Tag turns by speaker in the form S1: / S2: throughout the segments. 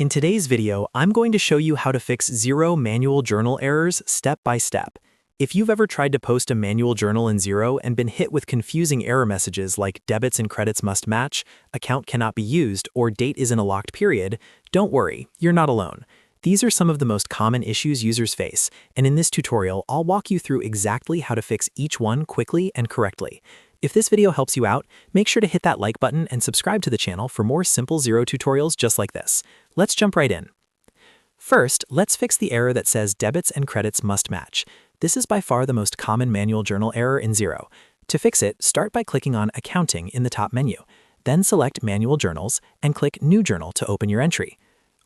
S1: In today's video, I'm going to show you how to fix Xero manual journal errors step by step. If you've ever tried to post a manual journal in Xero and been hit with confusing error messages like debits and credits must match, account cannot be used, or date is in a locked period, don't worry, you're not alone. These are some of the most common issues users face, and in this tutorial, I'll walk you through exactly how to fix each one quickly and correctly. If this video helps you out, make sure to hit that like button and subscribe to the channel for more simple Xero tutorials just like this. Let's jump right in. First, let's fix the error that says debits and credits must match. This is by far the most common manual journal error in Xero. To fix it, start by clicking on Accounting in the top menu. Then select Manual Journals and click New Journal to open your entry.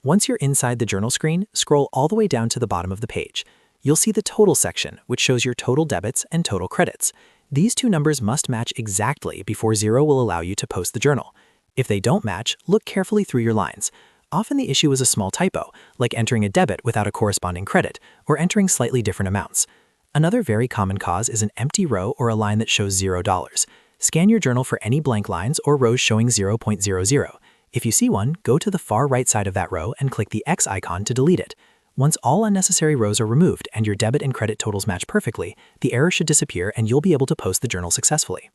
S1: Once you're inside the journal screen, scroll all the way down to the bottom of the page. You'll see the Total section, which shows your total debits and total credits. These two numbers must match exactly before Xero will allow you to post the journal. If they don't match, look carefully through your lines. Often the issue is a small typo, like entering a debit without a corresponding credit, or entering slightly different amounts. Another very common cause is an empty row or a line that shows $0. Scan your journal for any blank lines or rows showing 0.00. If you see one, go to the far right side of that row and click the X icon to delete it. Once all unnecessary rows are removed and your debit and credit totals match perfectly, the error should disappear and you'll be able to post the journal successfully.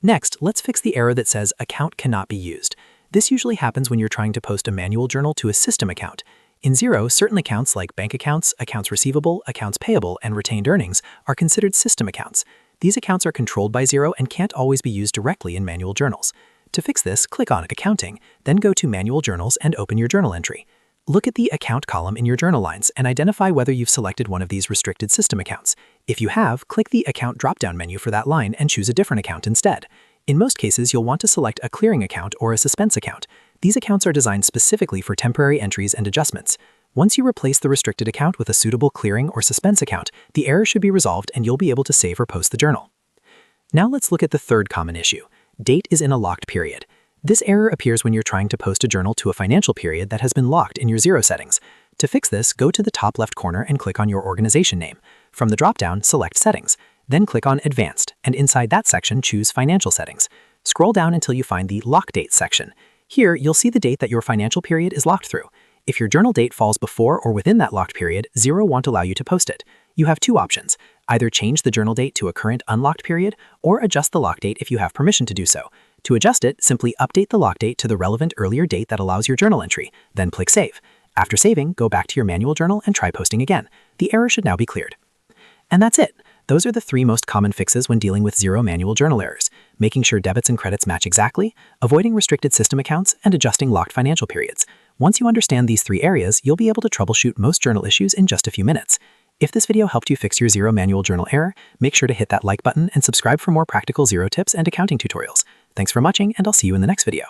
S1: Next, let's fix the error that says account cannot be used. This usually happens when you're trying to post a manual journal to a system account. In Xero, certain accounts like bank accounts, accounts receivable, accounts payable, and retained earnings are considered system accounts. These accounts are controlled by Xero and can't always be used directly in manual journals. To fix this, click on Accounting, then go to Manual Journals and open your journal entry. Look at the Account column in your journal lines and identify whether you've selected one of these restricted system accounts. If you have, click the Account drop-down menu for that line and choose a different account instead. In most cases, you'll want to select a clearing account or a suspense account. These accounts are designed specifically for temporary entries and adjustments. Once you replace the restricted account with a suitable clearing or suspense account, the error should be resolved and you'll be able to save or post the journal. Now let's look at the third common issue. Date is in a locked period. This error appears when you're trying to post a journal to a financial period that has been locked in your Xero settings. To fix this, go to the top left corner and click on your organization name. From the drop-down, select Settings. Then click on Advanced, and inside that section, choose Financial Settings. Scroll down until you find the Lock Date section. Here, you'll see the date that your financial period is locked through. If your journal date falls before or within that locked period, Xero won't allow you to post it. You have two options. Either change the journal date to a current unlocked period, or adjust the lock date if you have permission to do so. To adjust it, simply update the lock date to the relevant earlier date that allows your journal entry, then click Save. After saving, go back to your manual journal and try posting again. The error should now be cleared. And that's it. Those are the three most common fixes when dealing with Xero manual journal errors: making sure debits and credits match exactly, avoiding restricted system accounts, and adjusting locked financial periods. Once you understand these three areas, you'll be able to troubleshoot most journal issues in just a few minutes. If this video helped you fix your Xero manual journal error, make sure to hit that like button and subscribe for more practical Xero tips and accounting tutorials. Thanks for watching, and I'll see you in the next video.